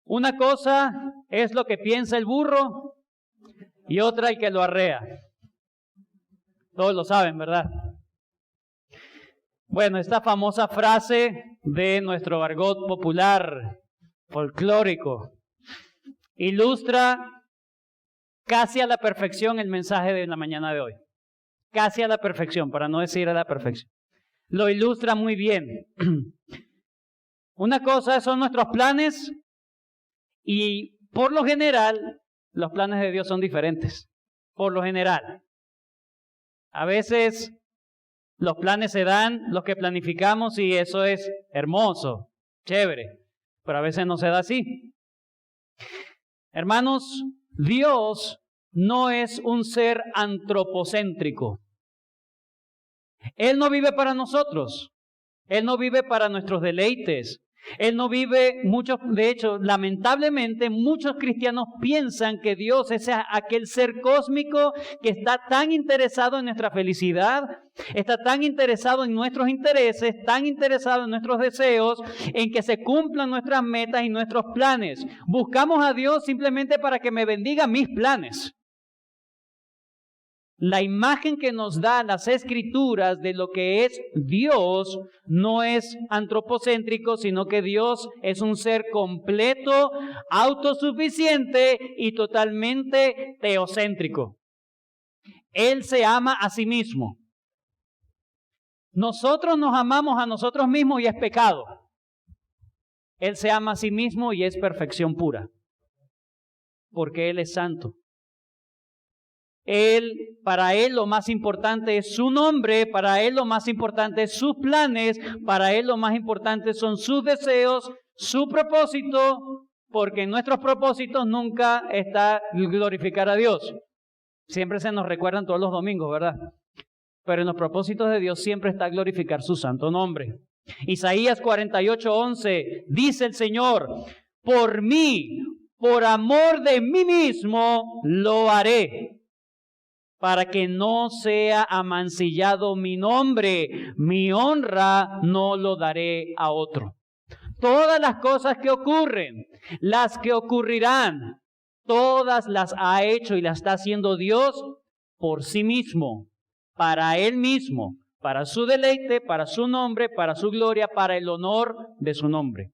Una cosa es lo que piensa el burro y otra el que lo arrea. Todos lo saben, ¿verdad? Bueno, esta famosa frase de nuestro argot popular, folclórico, ilustra casi a la perfección el mensaje de la mañana de hoy. Casi a la perfección, para no decir a la perfección. Lo ilustra muy bien. Una cosa son nuestros planes y por lo general los planes de Dios son diferentes. Por lo general. A veces los planes se dan, los que planificamos, y eso es hermoso, chévere, pero a veces no se da así. Hermanos, Dios no es un ser antropocéntrico. Él no vive para nosotros. Él no vive para nuestros deleites. Él no vive, de hecho, lamentablemente, muchos cristianos piensan que Dios es aquel ser cósmico que está tan interesado en nuestra felicidad, está tan interesado en nuestros intereses, tan interesado en nuestros deseos, en que se cumplan nuestras metas y nuestros planes. Buscamos a Dios simplemente para que me bendiga mis planes. La imagen que nos da las Escrituras de lo que es Dios no es antropocéntrico, sino que Dios es un ser completo, autosuficiente y totalmente teocéntrico. Él se ama a sí mismo. Nosotros nos amamos a nosotros mismos y es pecado. Él se ama a sí mismo y es perfección pura, porque Él es santo. Para Él lo más importante es su nombre, para Él lo más importante es sus planes, para Él lo más importante son sus deseos, su propósito, porque en nuestros propósitos nunca está glorificar a Dios. Siempre se nos recuerdan todos los domingos, ¿verdad? Pero en los propósitos de Dios siempre está glorificar su santo nombre. Isaías 48:11 dice el Señor: por mí, por amor de mí mismo, lo haré, para que no sea amancillado mi nombre, mi honra no lo daré a otro. Todas las cosas que ocurren, las que ocurrirán, todas las ha hecho y las está haciendo Dios por sí mismo, para Él mismo, para su deleite, para su nombre, para su gloria, para el honor de su nombre.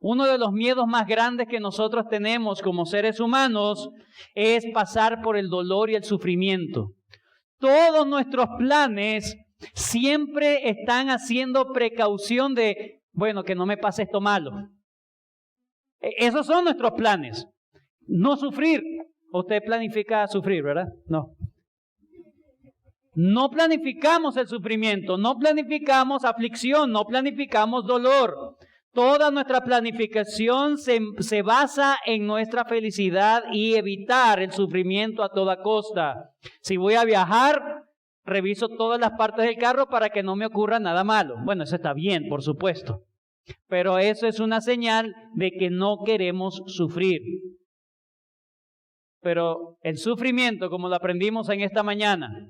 Uno de los miedos más grandes que nosotros tenemos como seres humanos es pasar por el dolor y el sufrimiento. Todos nuestros planes siempre están haciendo precaución de, bueno, que no me pase esto malo. Esos son nuestros planes. No sufrir. Usted planifica sufrir, ¿verdad? No. No planificamos el sufrimiento, no planificamos aflicción, no planificamos dolor. Toda nuestra planificación se basa en nuestra felicidad y evitar el sufrimiento a toda costa. Si voy a viajar, reviso todas las partes del carro para que no me ocurra nada malo. Bueno, eso está bien, por supuesto. Pero eso es una señal de que no queremos sufrir. Pero el sufrimiento, como lo aprendimos en esta mañana,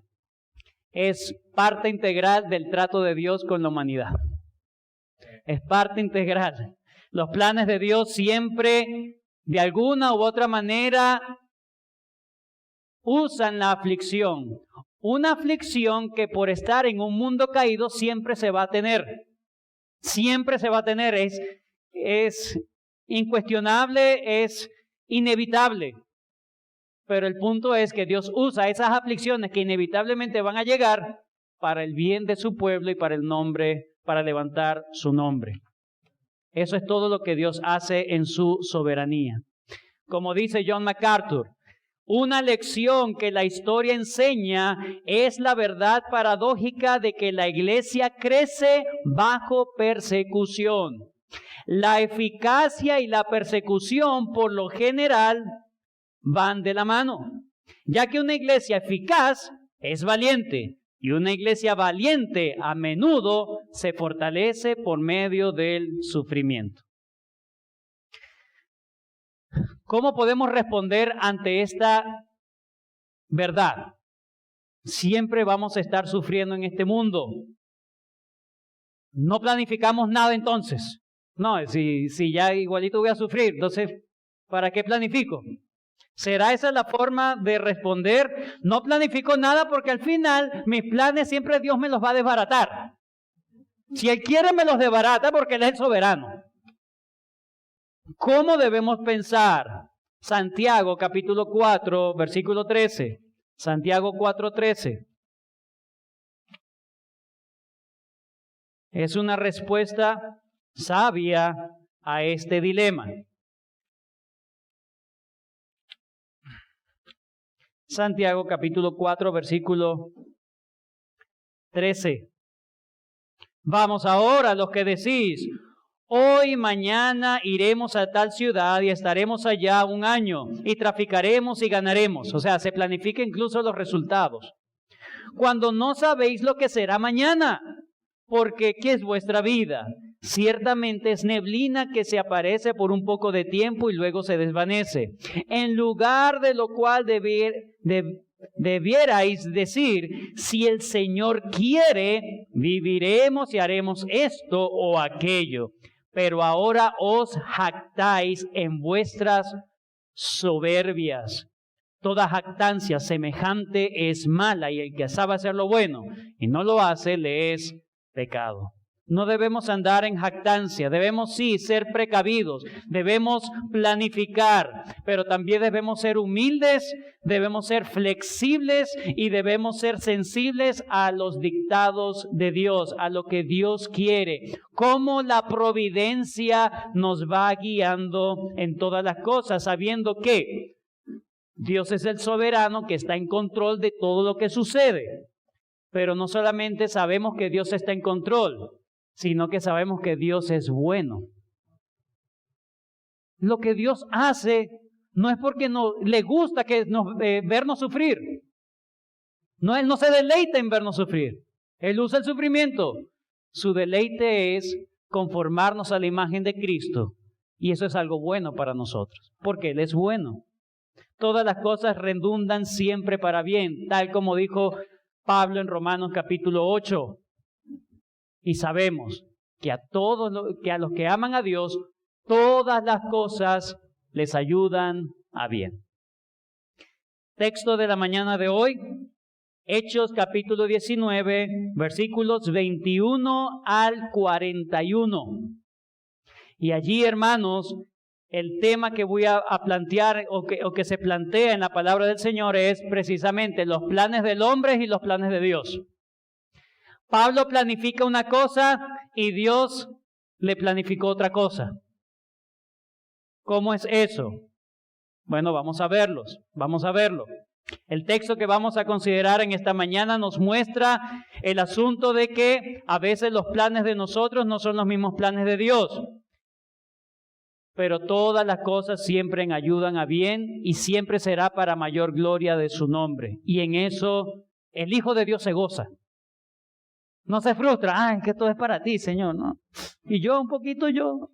es parte integral del trato de Dios con la humanidad. Es parte integral. Los planes de Dios siempre, de alguna u otra manera, usan la aflicción. Una aflicción que por estar en un mundo caído siempre se va a tener. Siempre se va a tener. Es incuestionable, es inevitable. Pero el punto es que Dios usa esas aflicciones que inevitablemente van a llegar para el bien de su pueblo y para el nombre, para levantar su nombre. Eso es todo lo que Dios hace en su soberanía. Como dice John MacArthur, una lección que la historia enseña es la verdad paradójica de que la iglesia crece bajo persecución. La eficacia y la persecución, por lo general, van de la mano, ya que una iglesia eficaz es valiente. Y una iglesia valiente a menudo se fortalece por medio del sufrimiento. ¿Cómo podemos responder ante esta verdad? Siempre vamos a estar sufriendo en este mundo. No planificamos nada entonces. No, si ya igualito voy a sufrir, entonces, ¿para qué planifico? ¿Será esa la forma de responder? No planifico nada porque al final mis planes siempre Dios me los va a desbaratar. Si Él quiere me los desbarata porque Él es el soberano. ¿Cómo debemos pensar? Santiago capítulo 4, versículo 13. Santiago 4:13. Es una respuesta sabia a este dilema. Santiago capítulo 4, versículo 13. Vamos ahora, los que decís, hoy, mañana iremos a tal ciudad y estaremos allá un año y traficaremos y ganaremos. O sea, se planifica incluso los resultados. Cuando no sabéis lo que será mañana, porque ¿qué es vuestra vida? Ciertamente es neblina que se aparece por un poco de tiempo y luego se desvanece. En lugar de lo cual debierais decir, si el Señor quiere, viviremos y haremos esto o aquello. Pero ahora os jactáis en vuestras soberbias. Toda jactancia semejante es mala, y el que sabe hacer lo bueno y no lo hace, le es pecado. No debemos andar en jactancia, debemos sí ser precavidos, debemos planificar, pero también debemos ser humildes, debemos ser flexibles y debemos ser sensibles a los dictados de Dios, a lo que Dios quiere, cómo la providencia nos va guiando en todas las cosas, sabiendo que Dios es el soberano que está en control de todo lo que sucede. Pero no solamente sabemos que Dios está en control, sino que sabemos que Dios es bueno. Lo que Dios hace no es porque no le gusta vernos sufrir. No, Él no se deleita en vernos sufrir. Él usa el sufrimiento. Su deleite es conformarnos a la imagen de Cristo. Y eso es algo bueno para nosotros, porque Él es bueno. Todas las cosas redundan siempre para bien, tal como dijo Pablo en Romanos capítulo 8. Y sabemos que a los que aman a Dios, todas las cosas les ayudan a bien. Texto de la mañana de hoy, Hechos capítulo 19, versículos 21 al 41. Y allí, hermanos, el tema que voy a plantear o que se plantea en la palabra del Señor es precisamente los planes del hombre y los planes de Dios. Pablo planifica una cosa y Dios le planificó otra cosa. ¿Cómo es eso? Bueno, vamos a verlo. El texto que vamos a considerar en esta mañana nos muestra el asunto de que a veces los planes de nosotros no son los mismos planes de Dios. Pero todas las cosas siempre ayudan a bien y siempre será para mayor gloria de su nombre. Y en eso el Hijo de Dios se goza. No se frustra, es que todo es para ti, Señor, ¿no? Y yo, un poquito yo.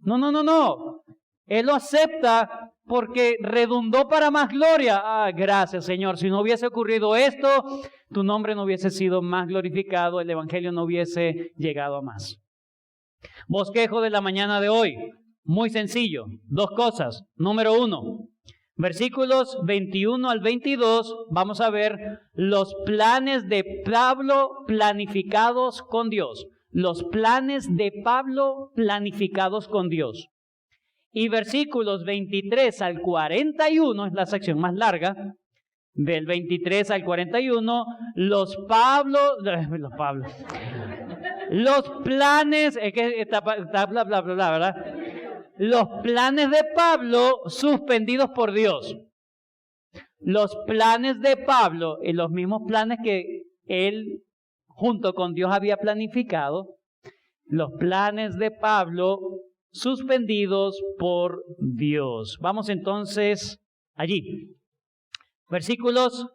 No. Él lo acepta porque redundó para más gloria. Gracias, Señor. Si no hubiese ocurrido esto, tu nombre no hubiese sido más glorificado, el Evangelio no hubiese llegado a más. Bosquejo de la mañana de hoy. Muy sencillo. 2 cosas. Número 1. Versículos 21 al 22, vamos a ver los planes de Pablo planificados con Dios. Los planes de Pablo planificados con Dios. Y versículos 23 al 41, es la sección más larga, del 23 al 41, los planes, es que está bla, bla, bla, ¿verdad? Los planes de Pablo suspendidos por Dios. Los planes de Pablo y los mismos planes que él junto con Dios había planificado. Los planes de Pablo suspendidos por Dios. Vamos entonces allí. Versículos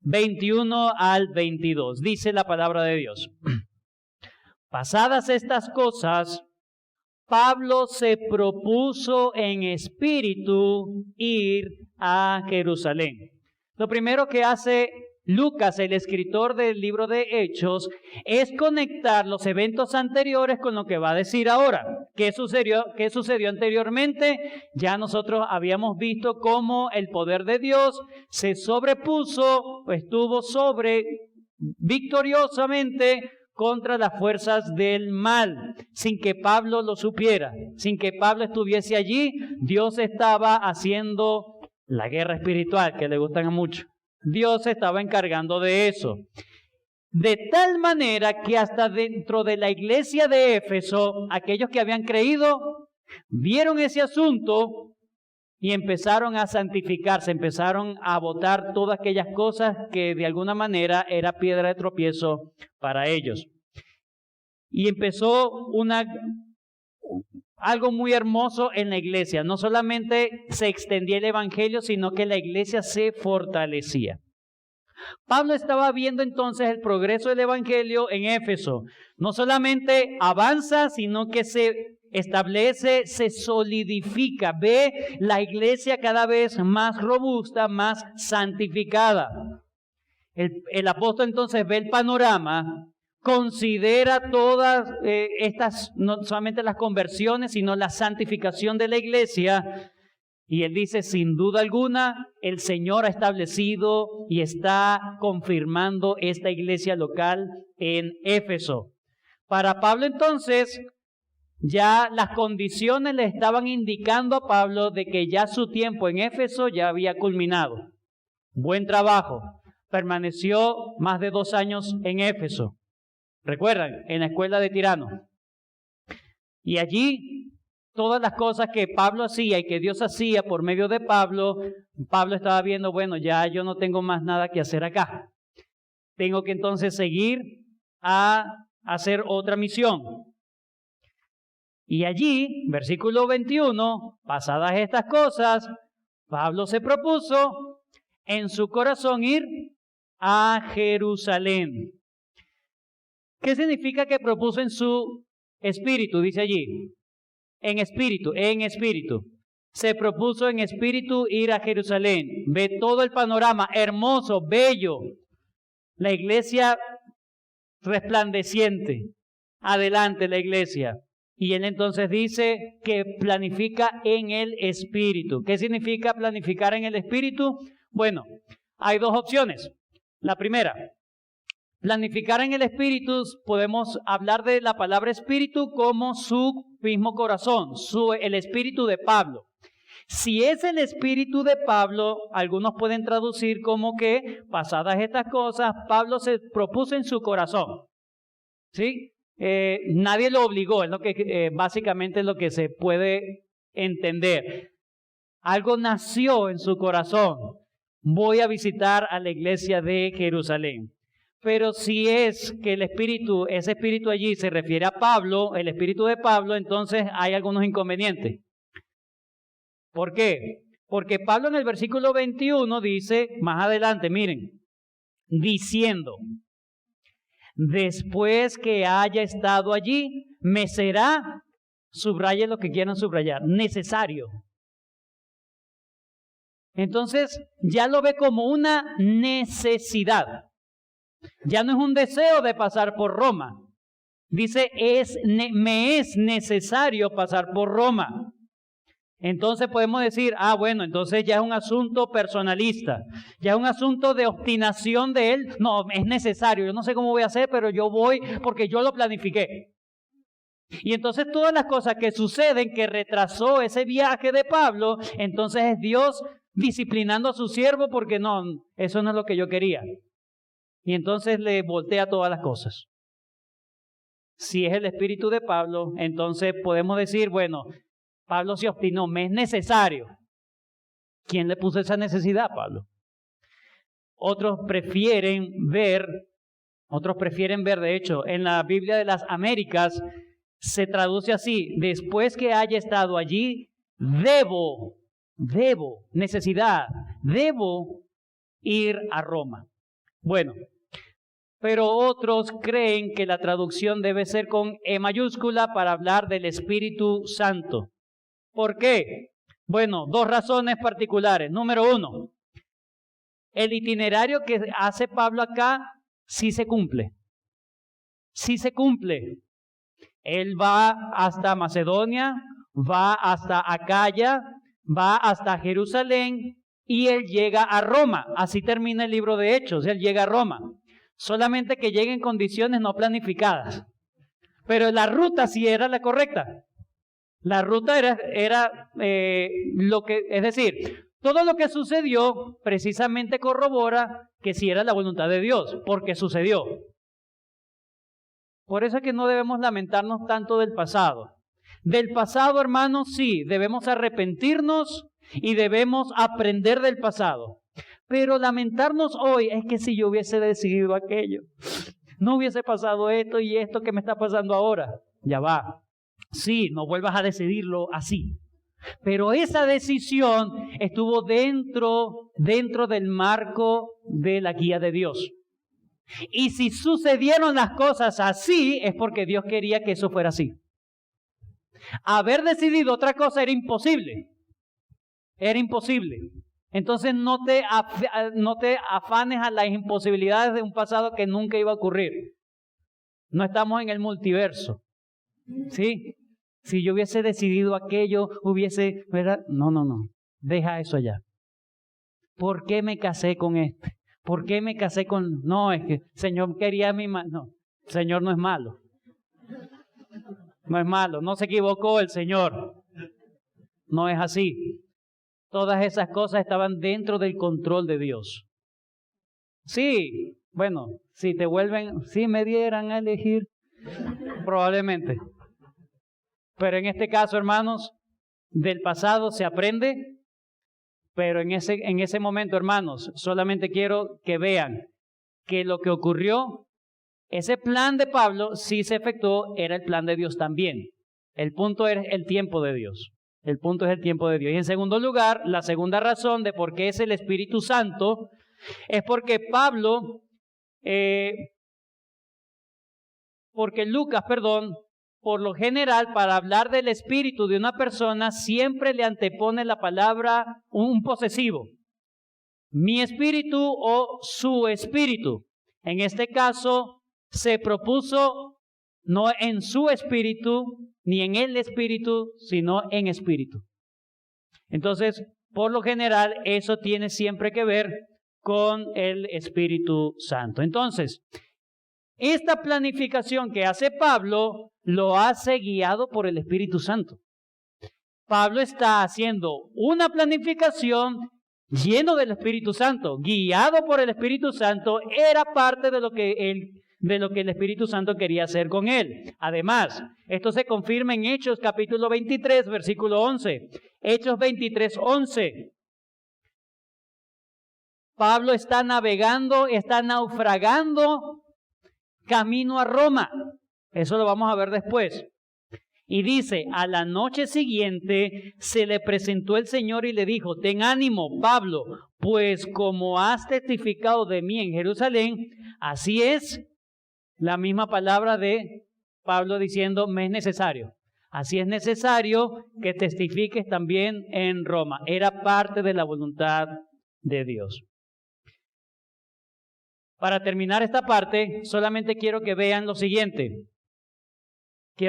21 al 22. Dice la palabra de Dios. Pasadas estas cosas, Pablo se propuso en espíritu ir a Jerusalén. Lo primero que hace Lucas, el escritor del libro de Hechos, es conectar los eventos anteriores con lo que va a decir ahora. ¿Qué sucedió anteriormente? Ya nosotros habíamos visto cómo el poder de Dios se sobrepuso, estuvo victoriosamente contra las fuerzas del mal, sin que Pablo lo supiera, sin que Pablo estuviese allí. Dios estaba haciendo la guerra espiritual, que le gustan a muchos. Dios se estaba encargando de eso. De tal manera que hasta dentro de la iglesia de Éfeso, aquellos que habían creído, vieron ese asunto y empezaron a santificarse, empezaron a botar todas aquellas cosas que de alguna manera era piedra de tropiezo para ellos. Y empezó algo muy hermoso en la iglesia. No solamente se extendía el evangelio, sino que la iglesia se fortalecía. Pablo estaba viendo entonces el progreso del evangelio en Éfeso. No solamente avanza, sino que se establece, se solidifica. Ve la iglesia cada vez más robusta, más santificada. El apóstol entonces ve el panorama, considera todas estas, no solamente las conversiones, sino la santificación de la iglesia. Y él dice, sin duda alguna, el Señor ha establecido y está confirmando esta iglesia local en Éfeso. Para Pablo entonces, ya las condiciones le estaban indicando a Pablo de que ya su tiempo en Éfeso ya había culminado. Buen trabajo. Permaneció más de 2 años en Éfeso. Recuerdan, en la escuela de Tirano. Y allí todas las cosas que Pablo hacía y que Dios hacía por medio de Pablo, Pablo estaba viendo, bueno, ya yo no tengo más nada que hacer acá. Tengo que entonces seguir a hacer otra misión. Y allí, versículo 21, pasadas estas cosas, Pablo se propuso en su corazón ir a Jerusalén. ¿Qué significa que propuso en su espíritu? Dice allí. En espíritu. Se propuso en espíritu ir a Jerusalén. Ve todo el panorama hermoso, bello. La iglesia resplandeciente. Adelante la iglesia. Y él entonces dice que planifica en el espíritu. ¿Qué significa planificar en el espíritu? Bueno, hay 2 opciones. La primera, planificar en el espíritu, podemos hablar de la palabra espíritu como su mismo corazón, el espíritu de Pablo. Si es el espíritu de Pablo, algunos pueden traducir como que, pasadas estas cosas, Pablo se propuso en su corazón. ¿Sí? Nadie lo obligó, es lo que básicamente es lo que se puede entender. Algo nació en su corazón. Voy a visitar a la iglesia de Jerusalén. Pero si es que ese espíritu allí se refiere a Pablo, el espíritu de Pablo, entonces hay algunos inconvenientes. ¿Por qué? Porque Pablo en el versículo 21 dice, más adelante, miren, diciendo, después que haya estado allí, me será, subrayen lo que quieran subrayar, necesario. Entonces, ya lo ve como una necesidad. Ya no es un deseo de pasar por Roma. Dice, me es necesario pasar por Roma. Entonces podemos decir, bueno, entonces ya es un asunto personalista. Ya es un asunto de obstinación de él. No, es necesario. Yo no sé cómo voy a hacer, pero yo voy porque yo lo planifiqué. Y entonces todas las cosas que suceden que retrasó ese viaje de Pablo, entonces es Dios disciplinando a su siervo porque no, eso no es lo que yo quería. Y entonces le voltea todas las cosas. Si es el espíritu de Pablo, entonces podemos decir, bueno, Pablo se obstinó, me es necesario. ¿Quién le puso esa necesidad a Pablo? Otros prefieren ver, de hecho, en la Biblia de las Américas se traduce así, después que haya estado allí, debo ir a Roma. Bueno, pero otros creen que la traducción debe ser con E mayúscula para hablar del Espíritu Santo. ¿Por qué? Bueno, 2 razones particulares. Número 1, el itinerario que hace Pablo acá sí se cumple. Sí se cumple. Él va hasta Macedonia, va hasta Acaya, va hasta Jerusalén y él llega a Roma. Así termina el libro de Hechos, él llega a Roma. Solamente que llega en condiciones no planificadas. Pero la ruta sí era la correcta. La ruta era lo que, es decir, todo lo que sucedió precisamente corrobora que sí era la voluntad de Dios, porque sucedió. Por eso es que no debemos lamentarnos tanto del pasado. Del pasado, hermanos, sí, debemos arrepentirnos y debemos aprender del pasado. Pero lamentarnos hoy es que si yo hubiese decidido aquello, no hubiese pasado esto y esto que me está pasando ahora. Ya va. Sí, no vuelvas a decidirlo así. Pero esa decisión estuvo dentro del marco de la guía de Dios. Y si sucedieron las cosas así, es porque Dios quería que eso fuera así. Haber decidido otra cosa era imposible. Era imposible. Entonces no te afanes a las imposibilidades de un pasado que nunca iba a ocurrir. No estamos en el multiverso. ¿Sí? Si yo hubiese decidido aquello, ¿verdad? No. Deja eso allá. ¿Por qué me casé con este? ¿Por qué me casé con...? No, es que el Señor quería a mi... No, el Señor no es malo. No es malo, no se equivocó el Señor. No es así. Todas esas cosas estaban dentro del control de Dios. Sí, bueno, si me dieran a elegir, probablemente. Pero en este caso, hermanos, del pasado se aprende, pero en ese momento, hermanos, solamente quiero que vean que lo que ocurrió, ese plan de Pablo sí se efectuó, era el plan de Dios también. El punto es el tiempo de Dios. El punto es el tiempo de Dios. Y en segundo lugar, la segunda razón de por qué es el Espíritu Santo es porque Lucas, por lo general, para hablar del espíritu de una persona, siempre le antepone la palabra un posesivo. Mi espíritu o su espíritu. En este caso, se propuso no en su espíritu, ni en el espíritu, sino en espíritu. Entonces, por lo general, eso tiene siempre que ver con el Espíritu Santo. Entonces, esta planificación que hace Pablo, lo hace guiado por el Espíritu Santo. Pablo está haciendo una planificación lleno del Espíritu Santo, guiado por el Espíritu Santo, era parte de lo que el Espíritu Santo quería hacer con él. Además, esto se confirma en Hechos capítulo 23, versículo 11. Hechos 23, 11. Pablo está naufragando camino a Roma. Eso lo vamos a ver después. Y dice, a la noche siguiente se le presentó el Señor y le dijo, ten ánimo, Pablo, pues como has testificado de mí en Jerusalén, así es. La misma palabra de Pablo diciendo, me es necesario. Así es necesario que testifiques también en Roma. Era parte de la voluntad de Dios. Para terminar esta parte, solamente quiero que vean lo siguiente. ¿Qué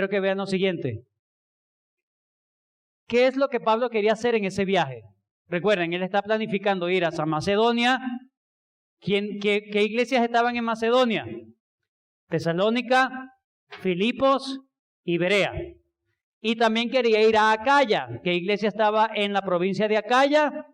es lo que Pablo quería hacer en ese viaje? Recuerden, él está planificando ir a San Macedonia. ¿Qué iglesias estaban en Macedonia? Tesalónica, Filipos y Berea. Y también quería ir a Acaya. ¿Qué iglesia estaba en la provincia de Acaya?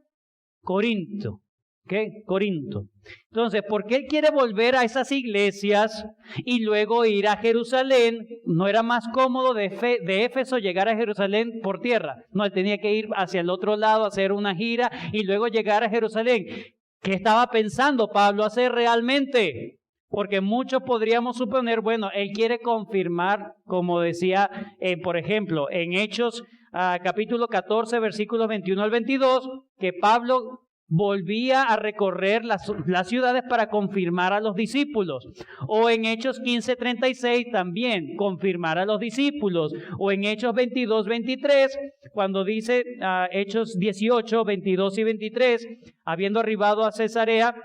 Corinto. ¿Qué? Corinto. Entonces, ¿por qué él quiere volver a esas iglesias y luego ir a Jerusalén? ¿No era más cómodo de Éfeso llegar a Jerusalén por tierra? No, él tenía que ir hacia el otro lado, hacer una gira y luego llegar a Jerusalén. ¿Qué estaba pensando Pablo hacer realmente? Porque muchos podríamos suponer, bueno, él quiere confirmar, como decía, por ejemplo, en Hechos capítulo 14, versículos 21 al 22, que Pablo volvía a recorrer las ciudades para confirmar a los discípulos. O en Hechos 15:36 también confirmar a los discípulos. O en Hechos 22:23, cuando dice Hechos 18, 22 y 23, habiendo arribado a Cesarea,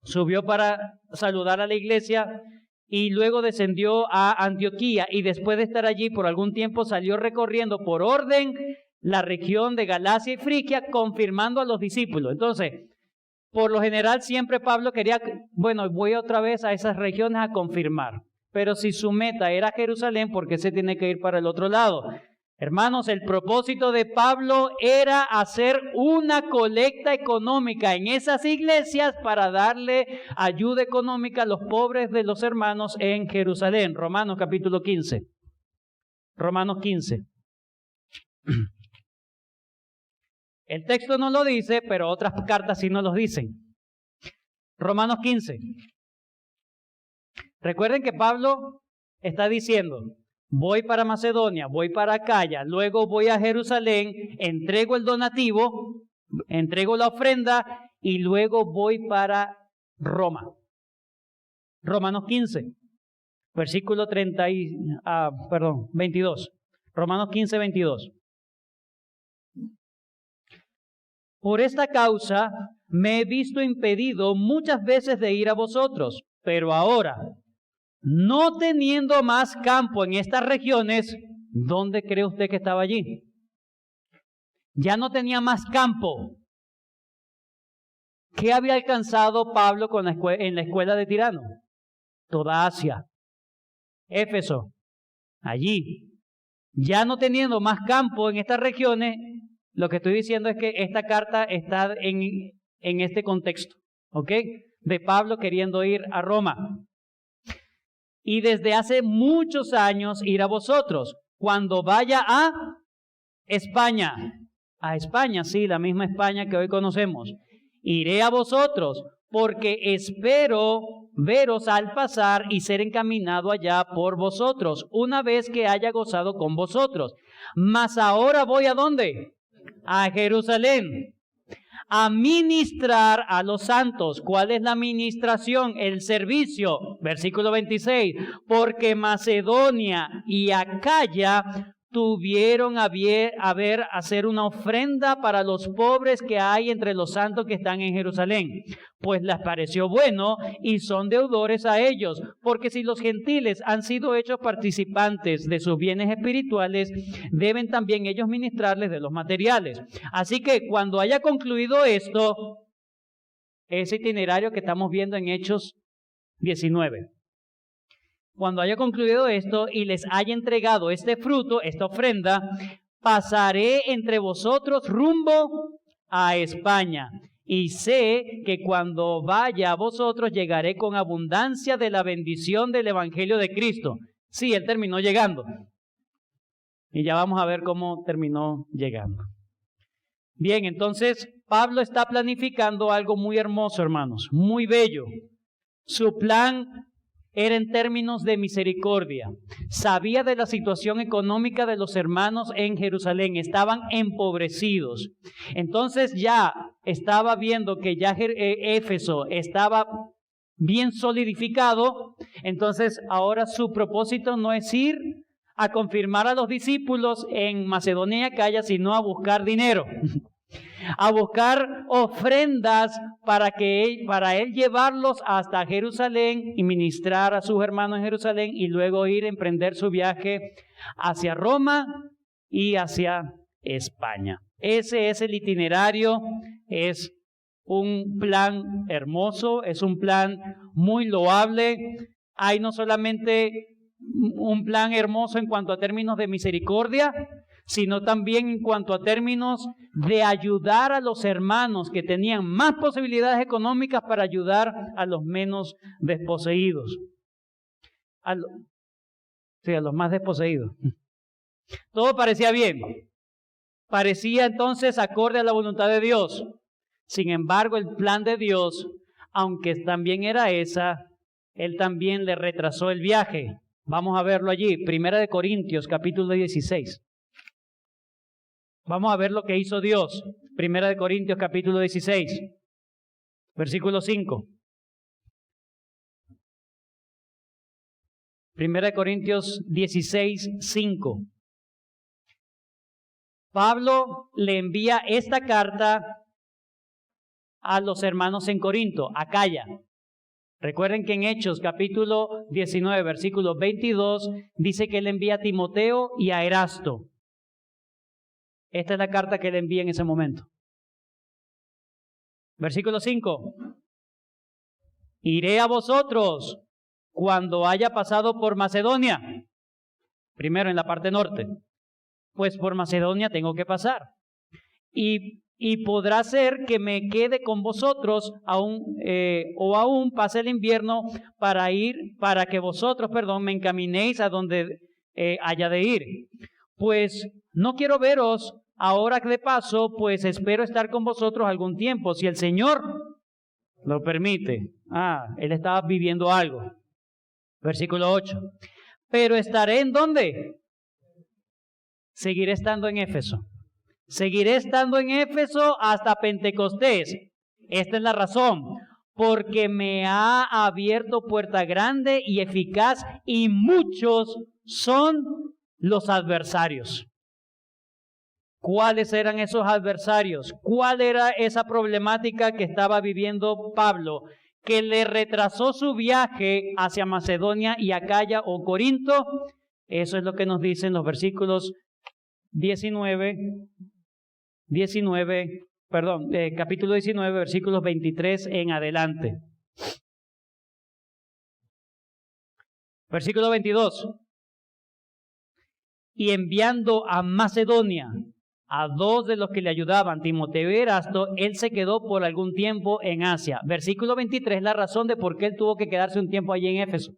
subió para saludar a la iglesia y luego descendió a Antioquía, y después de estar allí por algún tiempo salió recorriendo por orden la región de Galacia y Frigia, confirmando a los discípulos. Entonces, por lo general siempre Pablo quería, bueno, voy otra vez a esas regiones a confirmar. Pero si su meta era Jerusalén, ¿por qué se tiene que ir para el otro lado? Hermanos, el propósito de Pablo era hacer una colecta económica en esas iglesias para darle ayuda económica a los pobres de los hermanos en Jerusalén. Romanos capítulo 15. Romanos 15. El texto no lo dice, pero otras cartas sí nos lo dicen. Romanos 15. Recuerden que Pablo está diciendo, voy para Macedonia, voy para Acaya, luego voy a Jerusalén, entrego el donativo, entrego la ofrenda y luego voy para Roma. Romanos 15, versículo 22. Romanos 15, 22. Por esta causa me he visto impedido muchas veces de ir a vosotros, pero ahora, no teniendo más campo en estas regiones, ¿dónde cree usted que estaba allí? Ya no tenía más campo. ¿Qué había alcanzado Pablo en la escuela de Tirano? Toda Asia. Éfeso. Allí. Ya no teniendo más campo en estas regiones, lo que estoy diciendo es que esta carta está en este contexto, ¿ok? De Pablo queriendo ir a Roma. Y desde hace muchos años ir a vosotros. Cuando vaya a España. A España, sí, la misma España que hoy conocemos. Iré a vosotros, porque espero veros al pasar y ser encaminado allá por vosotros, una vez que haya gozado con vosotros. Mas ahora voy ¿a dónde? A Jerusalén, a ministrar a los santos. ¿Cuál es la ministración? El servicio. Versículo 26. Porque Macedonia y Acaya tuvieron a ver hacer una ofrenda para los pobres que hay entre los santos que están en Jerusalén, pues les pareció bueno y son deudores a ellos, porque si los gentiles han sido hechos participantes de sus bienes espirituales, deben también ellos ministrarles de los materiales. Así que cuando haya concluido esto, ese itinerario que estamos viendo en Hechos 19, cuando haya concluido esto y les haya entregado este fruto, esta ofrenda, pasaré entre vosotros rumbo a España. Y sé que cuando vaya a vosotros llegaré con abundancia de la bendición del Evangelio de Cristo. Sí, él terminó llegando. Y ya vamos a ver cómo terminó llegando. Bien, entonces Pablo está planificando algo muy hermoso, hermanos, muy bello. Su plan era en términos de misericordia. Sabía de la situación económica de los hermanos en Jerusalén. Estaban empobrecidos. Entonces ya estaba viendo que ya Éfeso estaba bien solidificado. Entonces ahora su propósito no es ir a confirmar a los discípulos en Macedonia y Acaya, sino a buscar dinero. A buscar ofrendas para él llevarlos hasta Jerusalén y ministrar a sus hermanos en Jerusalén y luego ir a emprender su viaje hacia Roma y hacia España. Ese es el itinerario, es un plan hermoso, es un plan muy loable. Hay no solamente un plan hermoso en cuanto a términos de misericordia, sino también en cuanto a términos de ayudar a los hermanos que tenían más posibilidades económicas para ayudar a los menos desposeídos. A los más desposeídos. Todo parecía bien. Parecía entonces acorde a la voluntad de Dios. Sin embargo, el plan de Dios, aunque también era esa, Él también le retrasó el viaje. Vamos a verlo allí, 1 Corintios capítulo 16. Vamos a ver lo que hizo Dios. 1 Corintios capítulo 16, versículo 5. 1 Corintios 16, 5. Pablo le envía esta carta a los hermanos en Corinto, Acaya. Recuerden que en Hechos capítulo 19, versículo 22, dice que él envía a Timoteo y a Erasto. Esta es la carta que él envía en ese momento. Versículo 5. Iré a vosotros cuando haya pasado por Macedonia. Primero en la parte norte. Pues por Macedonia tengo que pasar. Y podrá ser que me quede con vosotros o aún pase el invierno para que vosotros, me encaminéis a donde haya de ir. Pues no quiero veros ahora de paso, pues espero estar con vosotros algún tiempo, si el Señor lo permite. Él estaba viviendo algo. Versículo 8. Pero estaré ¿en dónde? Seguiré estando en Éfeso. Seguiré estando en Éfeso hasta Pentecostés. Esta es la razón. Porque me ha abierto puerta grande y eficaz, y muchos son los adversarios. ¿Cuáles eran esos adversarios? ¿Cuál era esa problemática que estaba viviendo Pablo, que le retrasó su viaje hacia Macedonia y Acaya o Corinto? Eso es lo que nos dicen los versículos capítulo 19, versículos 23 en adelante. Versículo 22. Y enviando a Macedonia a dos de los que le ayudaban, Timoteo y Erasto, él se quedó por algún tiempo en Asia. Versículo 23, la razón de por qué él tuvo que quedarse un tiempo allí en Éfeso.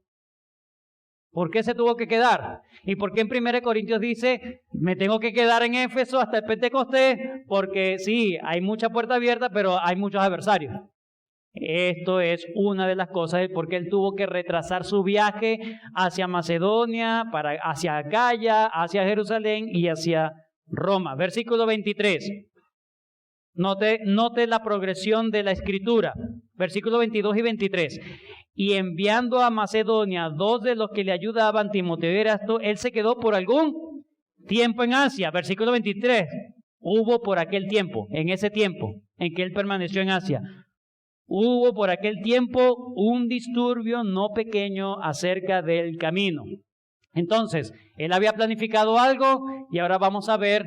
¿Por qué se tuvo que quedar? ¿Y por qué en 1 Corintios dice, me tengo que quedar en Éfeso hasta el Pentecostés? Porque sí, hay mucha puerta abierta, pero hay muchos adversarios. Esto es una de las cosas de por qué él tuvo que retrasar su viaje hacia Macedonia, hacia Acaya, hacia Jerusalén y hacia Roma. Versículo 23. Note la progresión de la escritura. Versículo 22 y 23. Y enviando a Macedonia dos de los que le ayudaban, Timoteo y Erasto, él se quedó por algún tiempo en Asia. Versículo 23. Hubo por aquel tiempo, en ese tiempo en que él permaneció en Asia, hubo por aquel tiempo un disturbio no pequeño acerca del camino. Entonces, él había planificado algo y ahora vamos a ver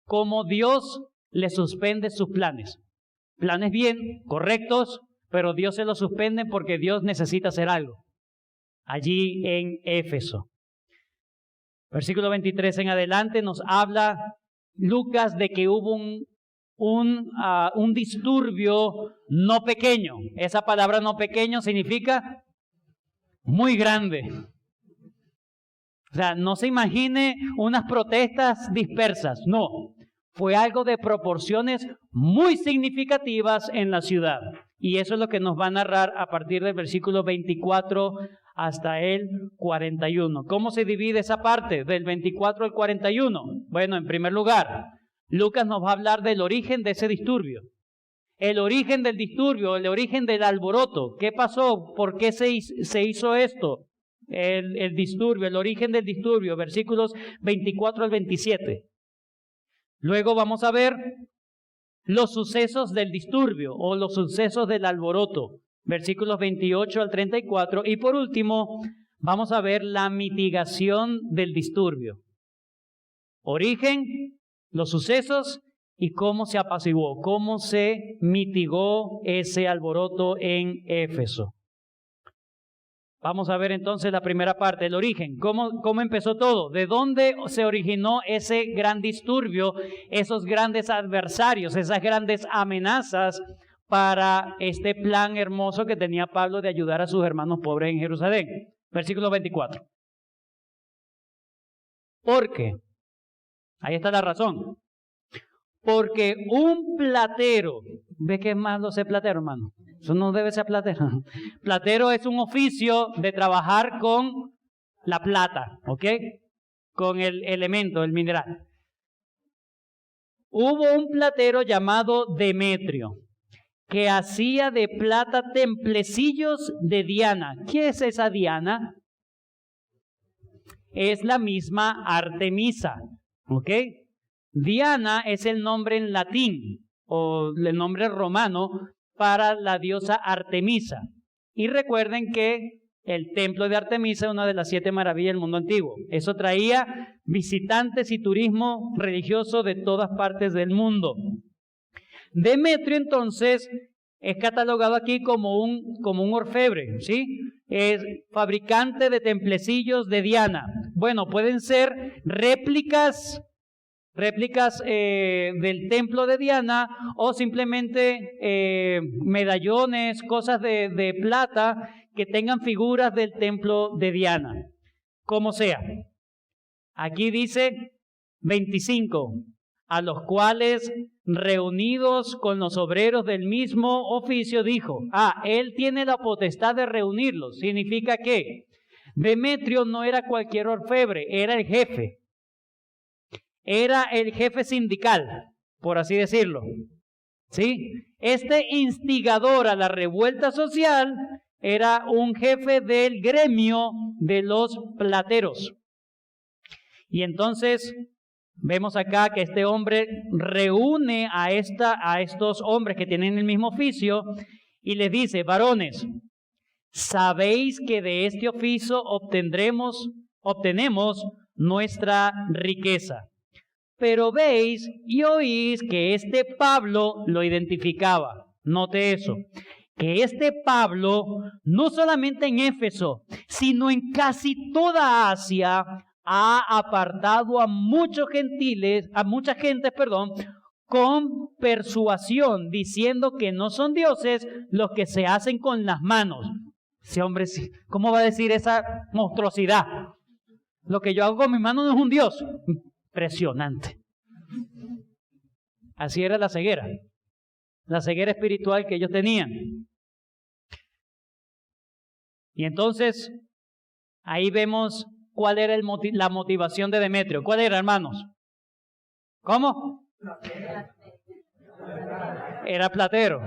cómo Dios le suspende sus planes. Planes bien, correctos, pero Dios se los suspende porque Dios necesita hacer algo. Allí en Éfeso. Versículo 23 en adelante nos habla Lucas de que hubo un disturbio no pequeño. Esa palabra no pequeño significa muy grande. O sea, no se imagine unas protestas dispersas, no. Fue algo de proporciones muy significativas en la ciudad. Y eso es lo que nos va a narrar a partir del versículo 24 hasta el 41. ¿Cómo se divide esa parte del 24 al 41? Bueno, en primer lugar, Lucas nos va a hablar del origen de ese disturbio. El origen del disturbio, el origen del alboroto. ¿Qué pasó? ¿Por qué se hizo esto? El disturbio, el origen del disturbio, versículos 24 al 27. Luego vamos a ver los sucesos del disturbio o los sucesos del alboroto, versículos 28 al 34. Y por último, vamos a ver la mitigación del disturbio. Origen, los sucesos y cómo se apaciguó, cómo se mitigó ese alboroto en Éfeso. Vamos a ver entonces la primera parte, el origen. ¿Cómo empezó todo? ¿De dónde se originó ese gran disturbio, esos grandes adversarios, esas grandes amenazas para este plan hermoso que tenía Pablo de ayudar a sus hermanos pobres en Jerusalén? Versículo 24. ¿Por qué? Ahí está la razón. Porque un platero, ¿ve qué más lo sé platero, hermano? Eso no debe ser platero. Platero es un oficio de trabajar con la plata, ¿ok? Con el elemento, el mineral. Hubo un platero llamado Demetrio, que hacía de plata templecillos de Diana. ¿Qué es esa Diana? Es la misma Artemisa, ¿ok? Diana es el nombre en latín o el nombre romano para la diosa Artemisa. Y recuerden que el templo de Artemisa es una de las 7 maravillas del mundo antiguo. Eso traía visitantes y turismo religioso de todas partes del mundo. Demetrio, entonces, es catalogado aquí como un orfebre, ¿sí? Es fabricante de templecillos de Diana. Bueno, pueden ser réplicas del templo de Diana o simplemente medallones, cosas de plata que tengan figuras del templo de Diana. Como sea. Aquí dice 25, a los cuales reunidos con los obreros del mismo oficio dijo, él tiene la potestad de reunirlos. Significa que Demetrio no era cualquier orfebre, era el jefe. Era el jefe sindical, por así decirlo. ¿Sí? Este instigador a la revuelta social era un jefe del gremio de los plateros. Y entonces vemos acá que este hombre reúne a estos hombres que tienen el mismo oficio y les dice, varones, sabéis que de este oficio obtenemos nuestra riqueza. Pero veis y oís que este Pablo lo identificaba. Note eso. Que este Pablo, no solamente en Éfeso, sino en casi toda Asia, ha apartado a muchas gentes, con persuasión, diciendo que no son dioses los que se hacen con las manos. Ese hombre, ¿cómo va a decir esa monstruosidad? Lo que yo hago con mis manos no es un dios. Impresionante. Así era la ceguera espiritual que ellos tenían. Y entonces, ahí vemos cuál era la motivación de Demetrio. ¿Cuál era, hermanos? ¿Cómo? Era platero.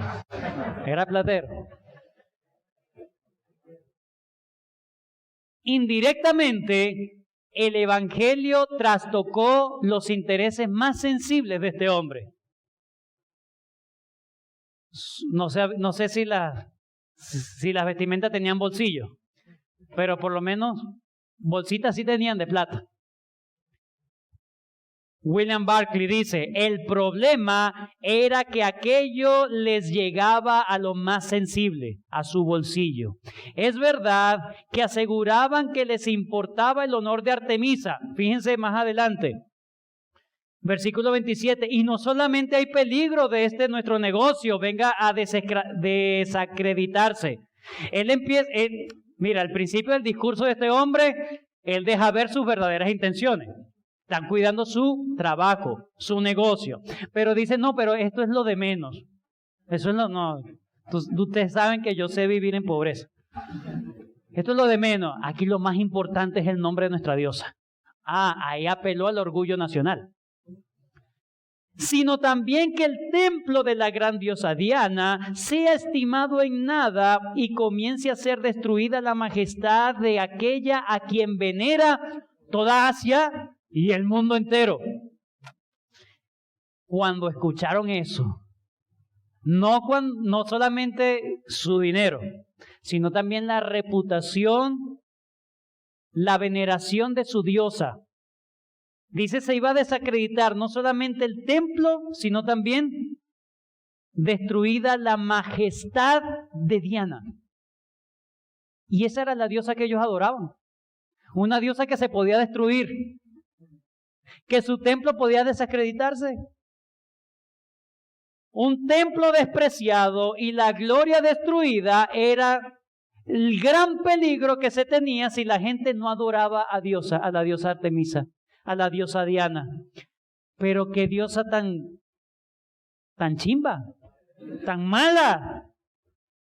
Indirectamente, el evangelio trastocó los intereses más sensibles de este hombre. No sé si las vestimentas tenían bolsillo, pero por lo menos bolsitas sí tenían de plata. William Barclay dice, el problema era que aquello les llegaba a lo más sensible, a su bolsillo. Es verdad que aseguraban que les importaba el honor de Artemisa. Fíjense más adelante. Versículo 27, y no solamente hay peligro de nuestro negocio venga a desacreditarse. Mira, al principio del discurso de este hombre, él deja ver sus verdaderas intenciones. Están cuidando su trabajo, su negocio. Pero dice, no, pero esto es lo de menos. Eso es no. Ustedes saben que yo sé vivir en pobreza. Esto es lo de menos. Aquí lo más importante es el nombre de nuestra diosa. Ahí apeló al orgullo nacional. Sino también que el templo de la gran diosa Diana sea estimado en nada y comience a ser destruida la majestad de aquella a quien venera toda Asia y el mundo entero. Cuando escucharon eso, no solamente su dinero, sino también la reputación, la veneración de su diosa. Dice, se iba a desacreditar no solamente el templo, sino también destruida la majestad de Diana. Y esa era la diosa que ellos adoraban. Una diosa que se podía destruir, que su templo podía desacreditarse. Un templo despreciado y la gloria destruida era el gran peligro que se tenía si la gente no adoraba a la diosa Artemisa, a la diosa Diana. Pero qué diosa tan chimba, tan mala.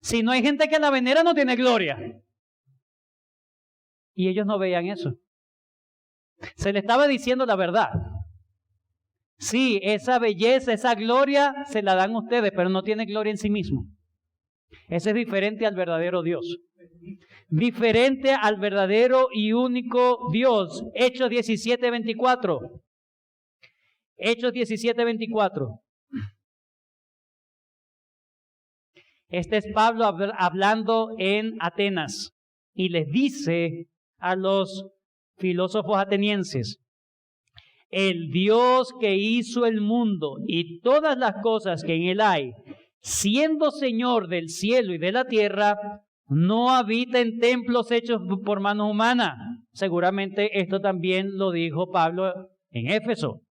Si no hay gente que la venera, no tiene gloria. Y ellos no veían eso. Se le estaba diciendo la verdad. Sí, esa belleza, esa gloria se la dan ustedes, pero no tiene gloria en sí mismo. Ese es diferente al verdadero Dios. Diferente al verdadero y único Dios. Hechos 17:24. Hechos 17:24. Este es Pablo hablando en Atenas y les dice a los filósofos atenienses: el Dios que hizo el mundo y todas las cosas que en él hay, siendo Señor del cielo y de la tierra, no habita en templos hechos por manos humanas. Seguramente esto también lo dijo Pablo en Éfeso.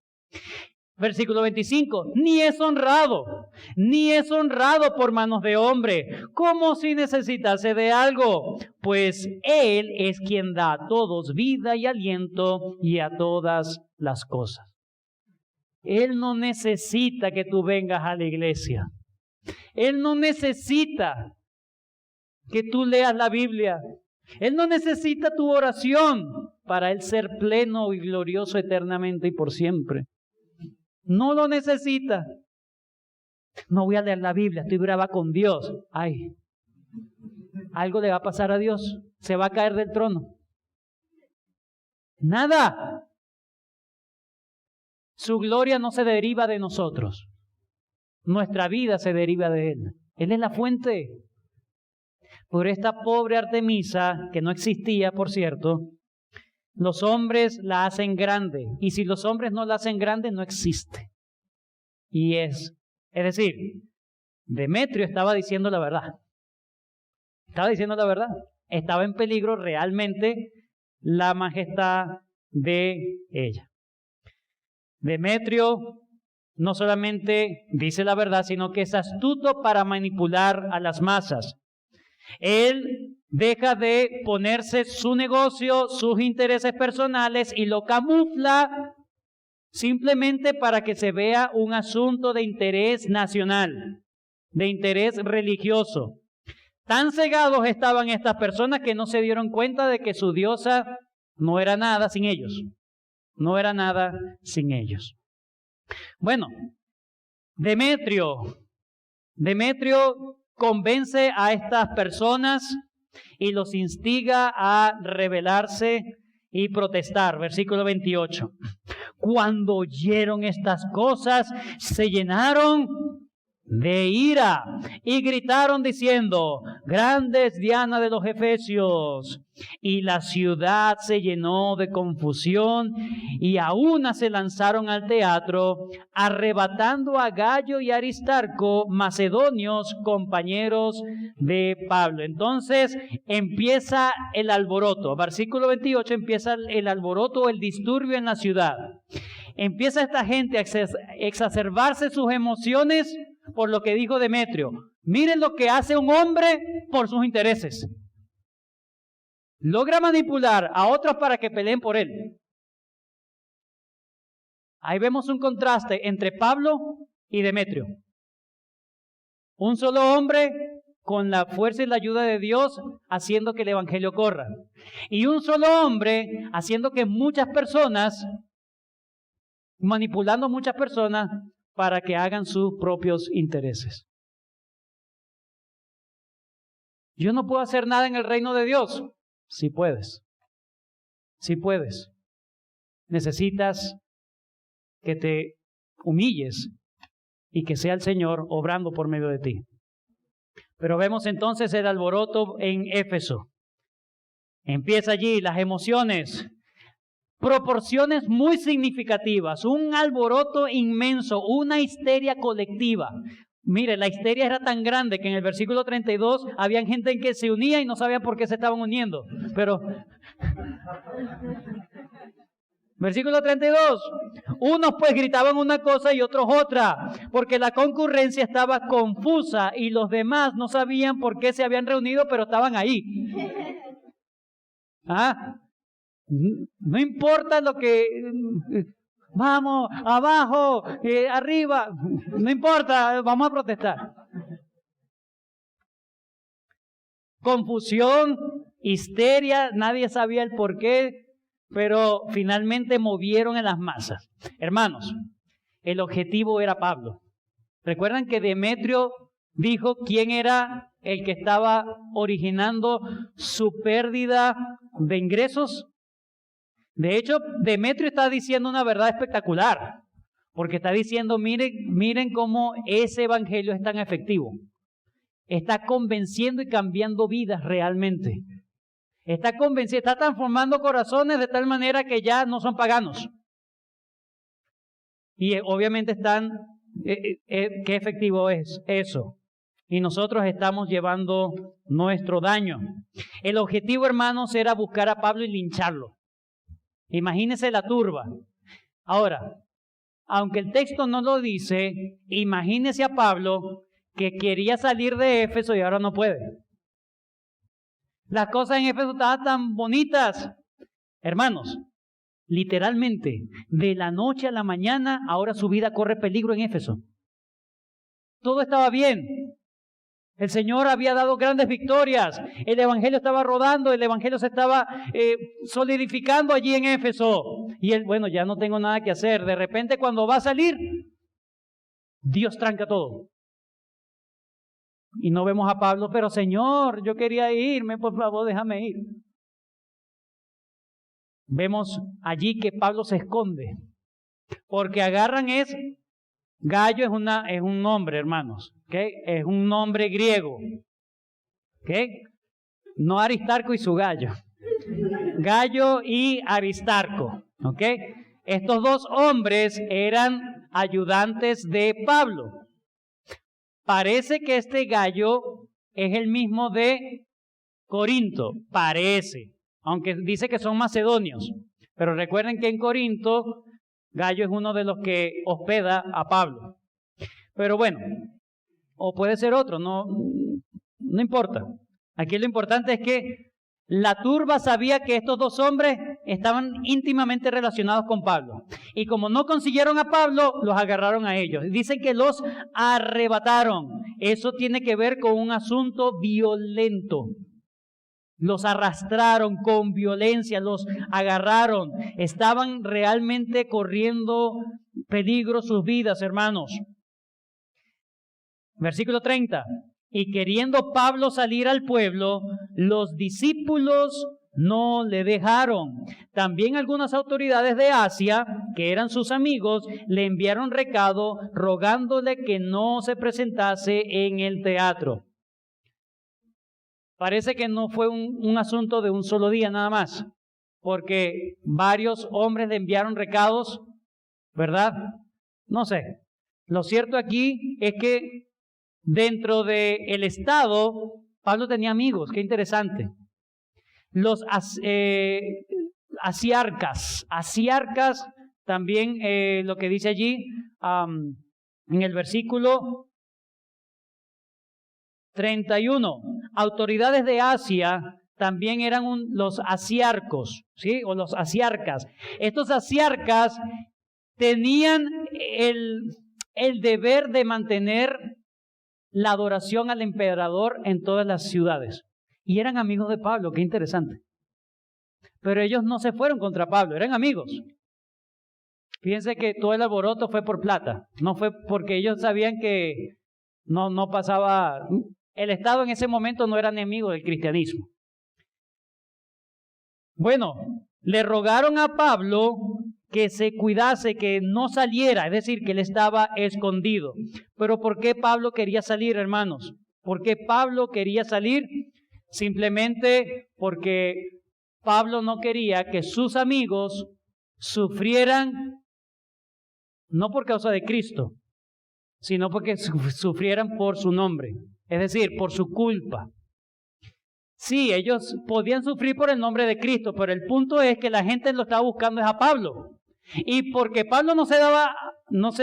Versículo 25, ni es honrado por manos de hombre, como si necesitase de algo, pues Él es quien da a todos vida y aliento y a todas las cosas. Él no necesita que tú vengas a la iglesia. Él no necesita que tú leas la Biblia. Él no necesita tu oración para Él ser pleno y glorioso eternamente y por siempre. No lo necesita. No voy a leer la Biblia, estoy brava con Dios. Ay, algo le va a pasar a Dios. Se va a caer del trono. Nada. Su gloria no se deriva de nosotros. Nuestra vida se deriva de Él. Él es la fuente. Por esta pobre Artemisa, que no existía, por cierto, los hombres la hacen grande. Y si los hombres no la hacen grande, no existe. Es decir, Demetrio estaba diciendo la verdad. Estaba diciendo la verdad. Estaba en peligro realmente la majestad de ella. Demetrio no solamente dice la verdad, sino que es astuto para manipular a las masas. Él deja de ponerse su negocio, sus intereses personales y lo camufla simplemente para que se vea un asunto de interés nacional, de interés religioso. Tan cegados estaban estas personas que no se dieron cuenta de que su diosa no era nada sin ellos. No era nada sin ellos. Bueno, Demetrio convence a estas personas y los instiga a rebelarse y protestar. Versículo 28. Cuando oyeron estas cosas, se llenaron de ira y gritaron diciendo: grande es Diana de los Efesios. Y la ciudad se llenó de confusión y a una se lanzaron al teatro, arrebatando a Gayo y Aristarco, macedonios, compañeros de Pablo. Entonces empieza el alboroto. Versículo 28, empieza el alboroto, el disturbio en la ciudad. Empieza esta gente a exacerbarse sus emociones por lo que dijo Demetrio. Miren lo que hace un hombre por sus intereses. Logra manipular a otros para que peleen por él. Ahí vemos un contraste entre Pablo y Demetrio. Un solo hombre con la fuerza y la ayuda de Dios haciendo que el evangelio corra. Y un solo hombre haciendo que muchas personas, manipulando a muchas personas para que hagan sus propios intereses. Yo no puedo hacer nada en el reino de Dios. Sí puedes. Sí puedes. Necesitas que te humilles y que sea el Señor obrando por medio de ti. Pero vemos entonces el alboroto en Éfeso. Empieza allí las emociones, proporciones muy significativas, un alboroto inmenso, una histeria colectiva. Mire, la histeria era tan grande que en el versículo 32 había gente en que se unía y no sabía por qué se estaban uniendo. Pero, versículo 32, unos pues gritaban una cosa y otros otra, porque la concurrencia estaba confusa y los demás no sabían por qué se habían reunido, pero estaban ahí. No importa lo que... Vamos, abajo, arriba, no importa, vamos a protestar. Confusión, histeria, nadie sabía el por qué, pero finalmente movieron en las masas. Hermanos, el objetivo era Pablo. ¿Recuerdan que Demetrio dijo quién era el que estaba originando su pérdida de ingresos? De hecho, Demetrio está diciendo una verdad espectacular, porque está diciendo, miren cómo ese evangelio es tan efectivo. está convenciendo y cambiando vidas realmente. Está convenciendo, está transformando corazones de tal manera que ya no son paganos. Y obviamente están, ¿qué efectivo es eso? Y nosotros estamos llevando nuestro daño. El objetivo, hermanos, era buscar a Pablo y lincharlo. Imagínense la turba. Ahora, aunque el texto no lo dice, imagínese a Pablo que quería salir de Éfeso y ahora no puede. Las cosas en Éfeso estaban tan bonitas. Hermanos, literalmente, de la noche a la mañana, ahora su vida corre peligro en Éfeso. Todo estaba bien. El Señor había dado grandes victorias. El Evangelio estaba rodando, el Evangelio se estaba solidificando allí en Éfeso. Y él, bueno, ya no tengo nada que hacer. De repente, cuando va a salir, Dios tranca todo. Y no vemos a Pablo, pero Señor, yo quería irme, por favor, déjame ir. Vemos allí que Pablo se esconde. Porque agarran Gallo es un nombre, hermanos. ¿Okay? Es un nombre griego. ¿Okay? No Aristarco y su gallo. Gallo y Aristarco. ¿Okay? Estos dos hombres eran ayudantes de Pablo. Parece que este Gallo es el mismo de Corinto. Parece. Aunque dice que son macedonios. Pero recuerden que en Corinto, Gallo es uno de los que hospeda a Pablo. Pero bueno, o puede ser otro, no importa. Aquí lo importante es que la turba sabía que estos dos hombres estaban íntimamente relacionados con Pablo. Y como no consiguieron a Pablo, los agarraron a ellos. Dicen que los arrebataron. Eso tiene que ver con un asunto violento. Los arrastraron con violencia, los agarraron. Estaban realmente corriendo peligro sus vidas, hermanos. Versículo 30. Y queriendo Pablo salir al pueblo, los discípulos no le dejaron. También algunas autoridades de Asia, que eran sus amigos, le enviaron recado rogándole que no se presentase en el teatro. Parece que no fue un asunto de un solo día nada más, porque varios hombres le enviaron recados, ¿verdad? No sé. Lo cierto aquí es que dentro del Estado, Pablo tenía amigos, qué interesante. Los asiarcas también lo que dice allí en el versículo 31. Autoridades de Asia también eran los asiarcos, ¿sí? O los asiarcas. Estos asiarcas tenían el deber de mantener la adoración al emperador en todas las ciudades. Y eran amigos de Pablo, qué interesante. Pero ellos no se fueron contra Pablo, eran amigos. Fíjense que todo el alboroto fue por plata, no fue porque ellos sabían que no pasaba. El Estado en ese momento no era enemigo del cristianismo. Bueno, le rogaron a Pablo que se cuidase, que no saliera, es decir, que él estaba escondido. Pero ¿por qué Pablo quería salir, hermanos? ¿Por qué Pablo quería salir? Simplemente porque Pablo no quería que sus amigos sufrieran, no por causa de Cristo, sino porque sufrieran por su nombre, es decir, por su culpa. Sí, ellos podían sufrir por el nombre de Cristo, pero el punto es que la gente lo estaba buscando es a Pablo. Y porque Pablo no se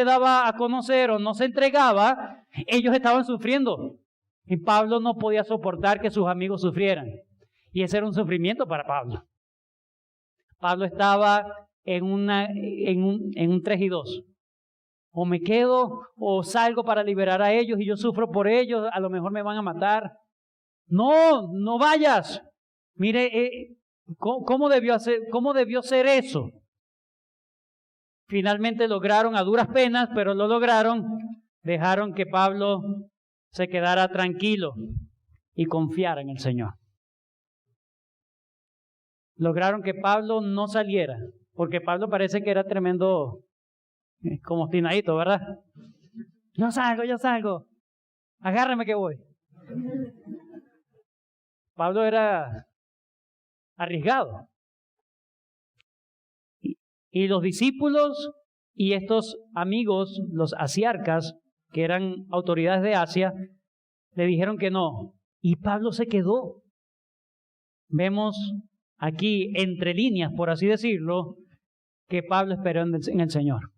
daba a conocer o no se entregaba, ellos estaban sufriendo. Y Pablo no podía soportar que sus amigos sufrieran. Y ese era un sufrimiento para Pablo. Pablo estaba en un 3 y 2. O me quedo o salgo para liberar a ellos y yo sufro por ellos, a lo mejor me van a matar. No vayas. Mire, ¿cómo debió ser eso? Finalmente lograron a duras penas, pero lo lograron. Dejaron que Pablo se quedara tranquilo y confiara en el Señor. Lograron que Pablo no saliera, porque Pablo parece que era tremendo, como obstinadito, ¿verdad? Yo salgo, agárrame que voy. Pablo era arriesgado. Y los discípulos y estos amigos, los asiarcas, que eran autoridades de Asia, le dijeron que no. Y Pablo se quedó. Vemos aquí, entre líneas, por así decirlo, que Pablo esperó en el Señor.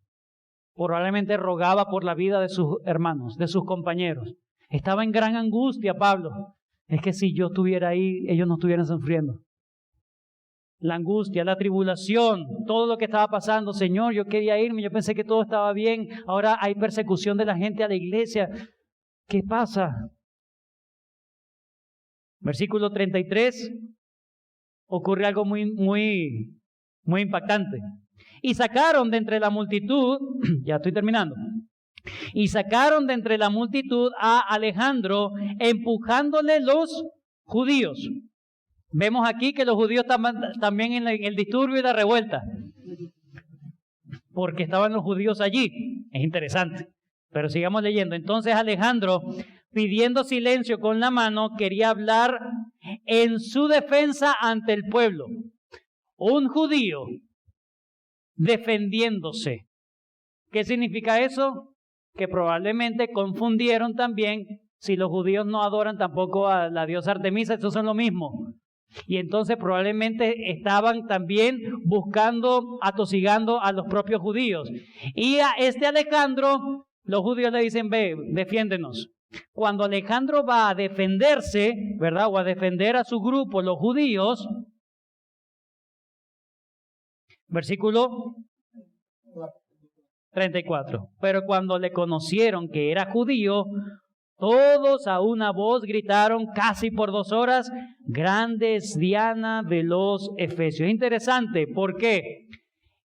Probablemente rogaba por la vida de sus hermanos, de sus compañeros. Estaba en gran angustia Pablo. Es que si yo estuviera ahí, ellos no estuvieran sufriendo. La angustia, la tribulación, todo lo que estaba pasando. Señor, yo quería irme, yo pensé que todo estaba bien. Ahora hay persecución de la gente a la iglesia. ¿Qué pasa? Versículo 33, ocurre algo muy impactante. Y sacaron de entre la multitud, ya estoy terminando, y sacaron de entre la multitud a Alejandro, empujándole los judíos. Vemos aquí que los judíos estaban también en el disturbio y la revuelta, porque estaban los judíos allí. Es interesante, pero sigamos leyendo. Entonces Alejandro, pidiendo silencio con la mano, quería hablar en su defensa ante el pueblo. Un judío defendiéndose. ¿Qué significa eso? Que probablemente confundieron también, si los judíos no adoran tampoco a la diosa Artemisa, estos son lo mismo. Y entonces probablemente estaban también buscando, atosigando a los propios judíos. Y a este Alejandro, los judíos le dicen, ve, defiéndenos. Cuando Alejandro va a defenderse, ¿verdad? O a defender a su grupo, los judíos, versículo 34. Pero cuando le conocieron que era judío, todos a una voz gritaron casi por 2 horas, grande es Diana de los Efesios. Interesante, ¿por qué?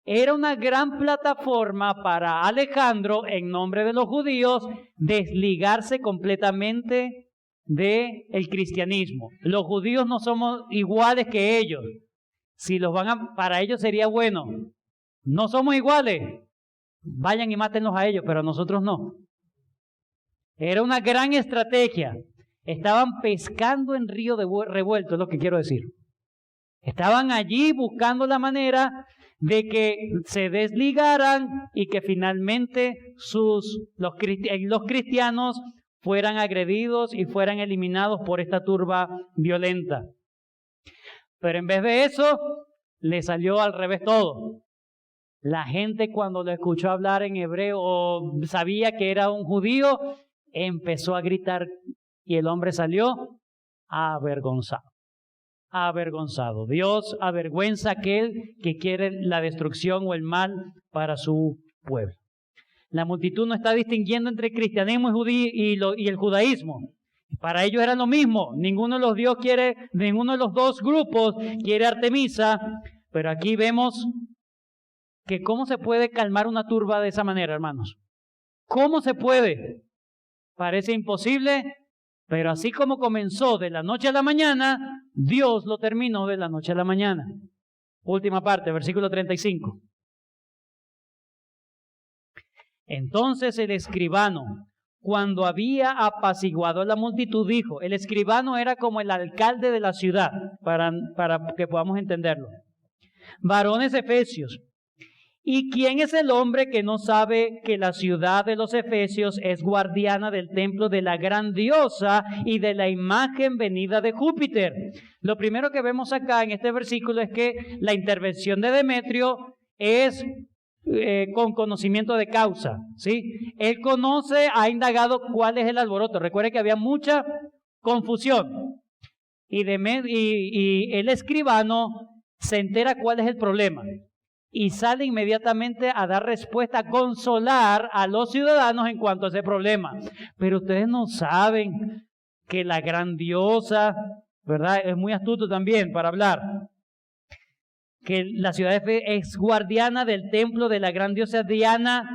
Era una gran plataforma para Alejandro, en nombre de los judíos, desligarse completamente del cristianismo. Los judíos no somos iguales que ellos. Si los para ellos sería bueno. No somos iguales. Vayan y mátenlos a ellos, pero a nosotros no. Era una gran estrategia. Estaban pescando en río revuelto, es lo que quiero decir. Estaban allí buscando la manera de que se desligaran y que finalmente los cristianos fueran agredidos y fueran eliminados por esta turba violenta. Pero en vez de eso, le salió al revés todo. La gente, cuando lo escuchó hablar en hebreo o sabía que era un judío, empezó a gritar y el hombre salió avergonzado. Avergonzado. Dios avergüenza a aquel que quiere la destrucción o el mal para su pueblo. La multitud no está distinguiendo entre cristianismo y el judaísmo. Para ellos era lo mismo. Ninguno de los dos grupos quiere Artemisa, pero aquí vemos que cómo se puede calmar una turba de esa manera, hermanos. ¿Cómo se puede? Parece imposible, pero así como comenzó de la noche a la mañana, Dios lo terminó de la noche a la mañana. Última parte, versículo 35. Entonces el escribano, cuando había apaciguado a la multitud, dijo, el escribano era como el alcalde de la ciudad, para que podamos entenderlo. Varones efesios, ¿y quién es el hombre que no sabe que la ciudad de los Efesios es guardiana del templo de la gran diosa y de la imagen venida de Júpiter? Lo primero que vemos acá en este versículo es que la intervención de Demetrio es con conocimiento de causa, ¿sí? Él ha indagado cuál es el alboroto. Recuerde que había mucha confusión. Y el escribano se entera cuál es el problema. Y sale inmediatamente a dar respuesta, a consolar a los ciudadanos en cuanto a ese problema. Pero ustedes no saben que la gran diosa, ¿verdad? Es muy astuto también para hablar. Que la ciudad es guardiana del templo de la gran diosa Diana,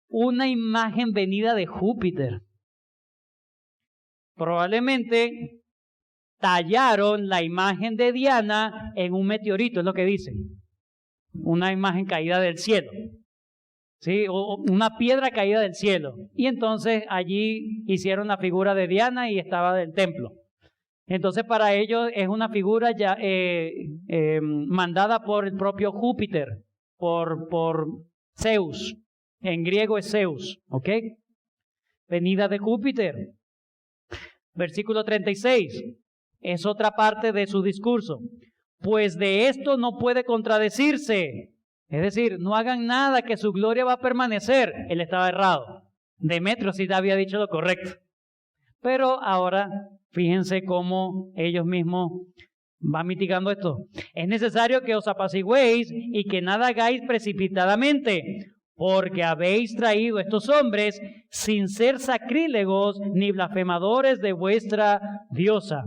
una imagen venida de Júpiter. Probablemente tallaron la imagen de Diana en un meteorito, es lo que dicen. Una imagen caída del cielo. ¿sí? O una piedra caída del cielo. Y entonces allí hicieron la figura de Diana y estaba del templo. Entonces para ellos es una figura ya mandada por el propio Júpiter, por Zeus. En griego es Zeus, ¿ok? Venida de Júpiter. Versículo 36. Es otra parte de su discurso. Pues de esto no puede contradecirse. Es decir, no hagan nada, que su gloria va a permanecer. Él estaba errado. Demetrio sí había dicho lo correcto. Pero ahora, fíjense cómo ellos mismos van mitigando esto. Es necesario que os apacigüéis y que nada hagáis precipitadamente, porque habéis traído estos hombres sin ser sacrílegos ni blasfemadores de vuestra diosa.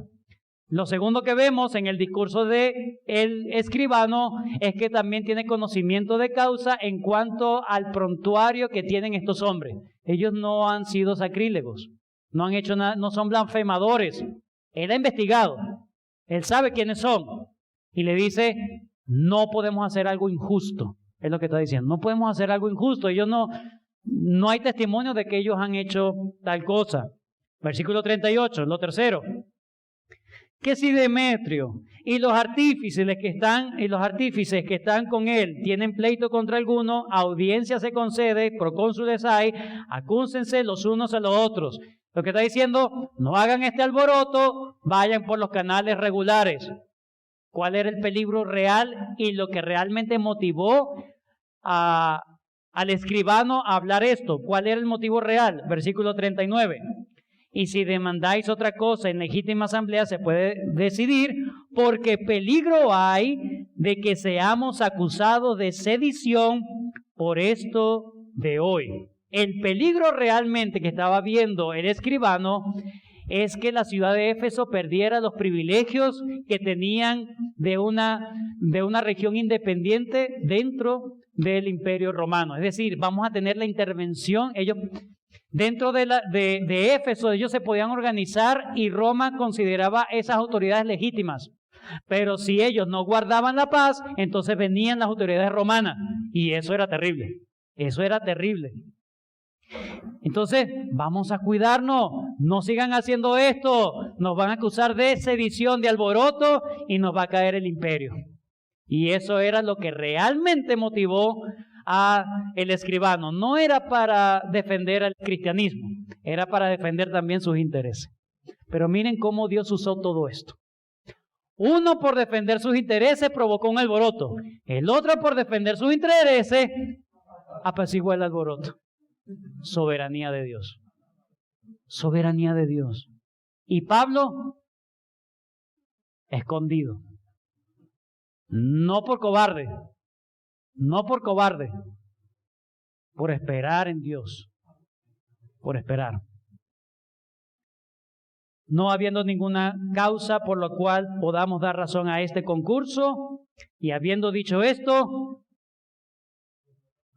Lo segundo que vemos en el discurso de el escribano es que también tiene conocimiento de causa en cuanto al prontuario que tienen estos hombres. Ellos no han sido sacrílegos, no han hecho nada, no son blasfemadores. Él ha investigado, él sabe quiénes son y le dice, no podemos hacer algo injusto. Es lo que está diciendo, no podemos hacer algo injusto. Ellos no hay testimonio de que ellos han hecho tal cosa. Versículo 38, lo tercero. Que si Demetrio y los artífices que están con él tienen pleito contra alguno, audiencia se concede, procónsules hay, acúsense los unos a los otros. Lo que está diciendo, no hagan este alboroto, vayan por los canales regulares. ¿Cuál era el peligro real y lo que realmente motivó al escribano a hablar esto? ¿Cuál era el motivo real? Versículo 39. Y si demandáis otra cosa en legítima asamblea se puede decidir, porque peligro hay de que seamos acusados de sedición por esto de hoy. El peligro realmente que estaba viendo el escribano es que la ciudad de Éfeso perdiera los privilegios que tenían de una región independiente dentro del Imperio Romano. Es decir, vamos a tener la intervención, ellos... Dentro de Éfeso ellos se podían organizar y Roma consideraba esas autoridades legítimas. Pero si ellos no guardaban la paz, entonces venían las autoridades romanas. Y eso era terrible. Eso era terrible. Entonces, vamos a cuidarnos. No sigan haciendo esto. Nos van a acusar de sedición, de alboroto y nos va a caer el imperio. Y eso era lo que realmente motivó a el escribano. No era para defender al cristianismo, era para defender también sus intereses. Pero miren cómo Dios usó todo esto. Uno por defender sus intereses provocó un alboroto. El otro por defender sus intereses apaciguó el alboroto. Soberanía de Dios. Soberanía de Dios. Y Pablo, escondido. No por cobarde. No por cobarde, por esperar en Dios, por esperar. No habiendo ninguna causa por la cual podamos dar razón a este concurso, y habiendo dicho esto,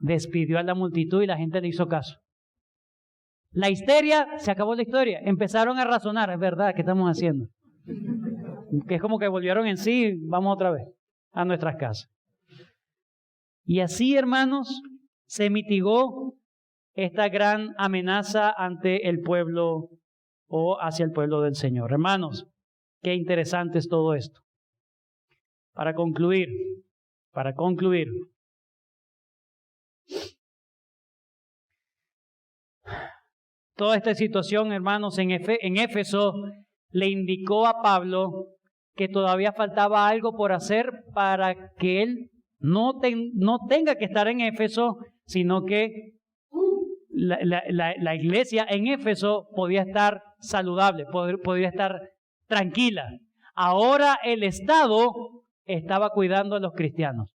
despidió a la multitud y la gente le hizo caso. La histeria, se acabó la historia. Empezaron a razonar, es verdad, ¿qué estamos haciendo? Que es como que volvieron en sí, vamos otra vez a nuestras casas. Y así, hermanos, se mitigó esta gran amenaza ante el pueblo o hacia el pueblo del Señor. Hermanos, qué interesante es todo esto. Para concluir, toda esta situación, hermanos, en Éfeso le indicó a Pablo que todavía faltaba algo por hacer para que él no tenga que estar en Éfeso, sino que la iglesia en Éfeso podía estar saludable, podía estar tranquila. Ahora el Estado estaba cuidando a los cristianos.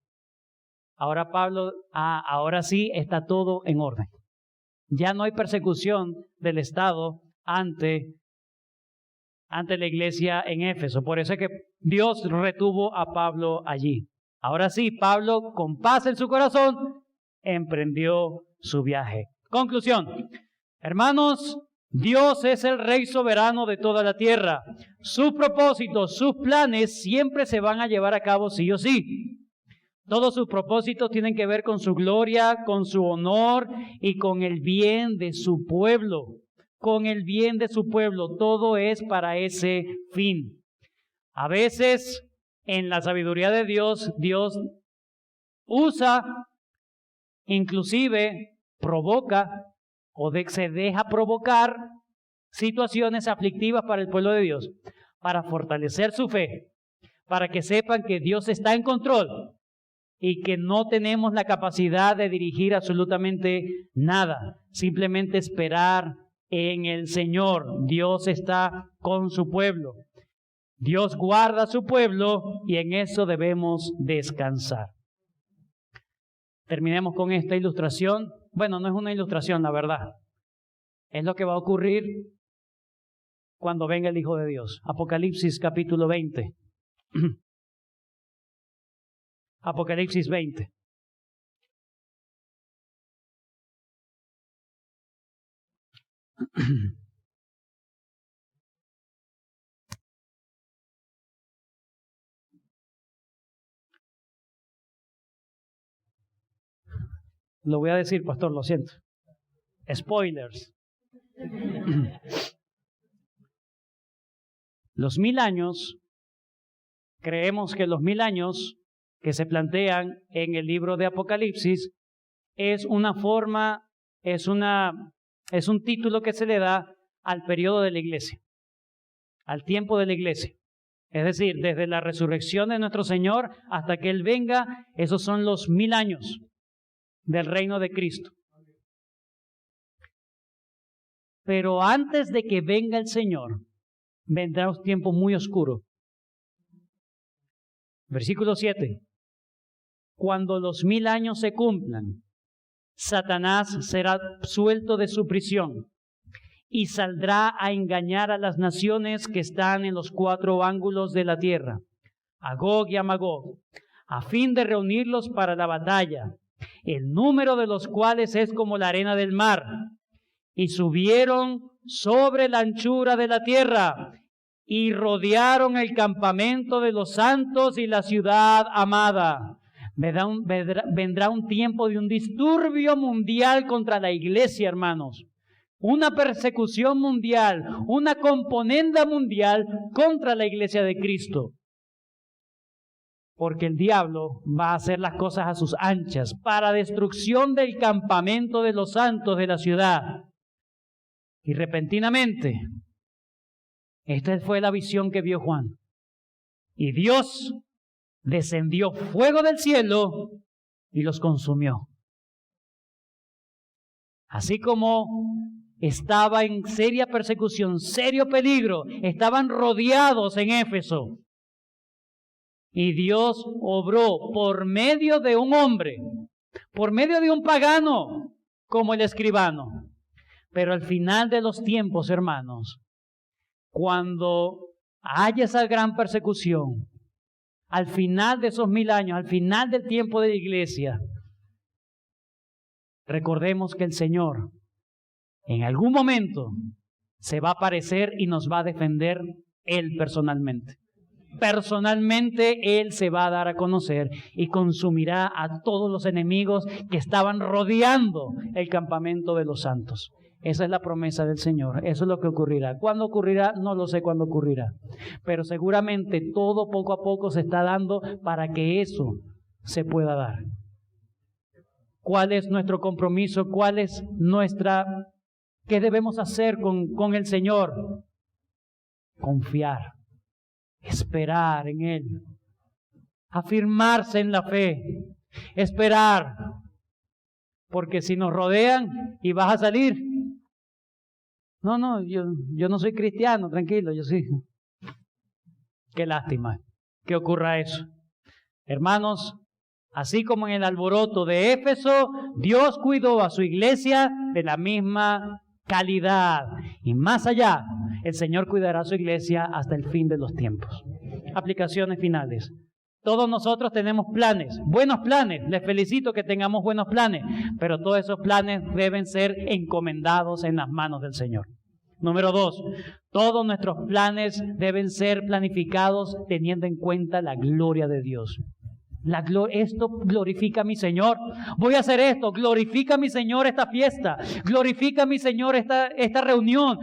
Ahora Pablo, ahora sí está todo en orden. Ya no hay persecución del Estado ante la iglesia en Éfeso. Por eso es que Dios retuvo a Pablo allí. Ahora sí, Pablo, con paz en su corazón, emprendió su viaje. Conclusión. Hermanos, Dios es el Rey soberano de toda la tierra. Sus propósitos, sus planes siempre se van a llevar a cabo sí o sí. Todos sus propósitos tienen que ver con su gloria, con su honor y con el bien de su pueblo. Con el bien de su pueblo. Todo es para ese fin. A veces, en la sabiduría de Dios, Dios usa, inclusive provoca o se deja provocar situaciones aflictivas para el pueblo de Dios, para fortalecer su fe, para que sepan que Dios está en control y que no tenemos la capacidad de dirigir absolutamente nada, simplemente esperar en el Señor. Dios está con su pueblo. Dios guarda a su pueblo y en eso debemos descansar. Terminemos con esta ilustración. Bueno, no es una ilustración, la verdad. Es lo que va a ocurrir cuando venga el Hijo de Dios. Apocalipsis capítulo 20. Apocalipsis 20. Lo voy a decir, pastor, lo siento. Spoilers. Los 1000 años, creemos que los 1000 años que se plantean en el libro de Apocalipsis es una forma, es un título que se le da al periodo de la iglesia, al tiempo de la iglesia. Es decir, desde la resurrección de nuestro Señor hasta que Él venga, esos son los 1000 años del reino de Cristo. Pero antes de que venga el Señor, vendrá un tiempo muy oscuro. Versículo 7. Cuando los 1000 años se cumplan, Satanás será suelto de su prisión y saldrá a engañar a las naciones que están en los 4 ángulos de la tierra, a Gog y a Magog, a fin de reunirlos para la batalla, el número de los cuales es como la arena del mar. Y subieron sobre la anchura de la tierra y rodearon el campamento de los santos y la ciudad amada. Vendrá un tiempo de un disturbio mundial contra la iglesia, hermanos. Una persecución mundial, una componenda mundial contra la iglesia de Cristo. Porque el diablo va a hacer las cosas a sus anchas para destrucción del campamento de los santos de la ciudad. Y repentinamente, esta fue la visión que vio Juan. Y Dios descendió fuego del cielo y los consumió. Así como estaba en seria persecución, serio peligro, estaban rodeados en Éfeso. Y Dios obró por medio de un hombre, por medio de un pagano como el escribano. Pero al final de los tiempos, hermanos, cuando haya esa gran persecución, al final de esos 1000 años, al final del tiempo de la iglesia, recordemos que el Señor en algún momento se va a aparecer y nos va a defender Él personalmente. Personalmente Él se va a dar a conocer y consumirá a todos los enemigos que estaban rodeando el campamento de los santos. Esa es la promesa del Señor. Eso es lo que ocurrirá. ¿Cuándo ocurrirá? No lo sé cuándo ocurrirá. Pero seguramente todo poco a poco se está dando para que eso se pueda dar. ¿Cuál es nuestro compromiso? ¿Qué debemos hacer con el Señor? Confiar. Esperar en Él. Afirmarse en la fe. Esperar. Porque si nos rodean y vas a salir, no, yo no soy cristiano, tranquilo, yo sí. Qué lástima que ocurra eso. Hermanos, así como en el alboroto de Éfeso, Dios cuidó a su iglesia de la misma calidad. Y más allá, el Señor cuidará a su iglesia hasta el fin de los tiempos. Aplicaciones finales. Todos nosotros tenemos planes, buenos planes. Les felicito que tengamos buenos planes, pero todos esos planes deben ser encomendados en las manos del Señor. Número 2, todos nuestros planes deben ser planificados teniendo en cuenta la gloria de Dios. Esto glorifica a mi Señor. Voy a hacer esto. Glorifica a mi Señor esta fiesta. Glorifica a mi Señor esta reunión.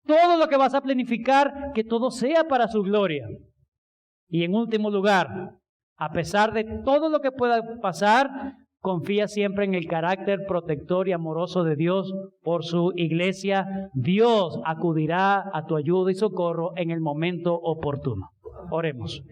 Todo lo que vas a planificar, que todo sea para su gloria. Y en último lugar, a pesar de todo lo que pueda pasar, confía siempre en el carácter protector y amoroso de Dios por su iglesia. Dios acudirá a tu ayuda y socorro en el momento oportuno. Oremos.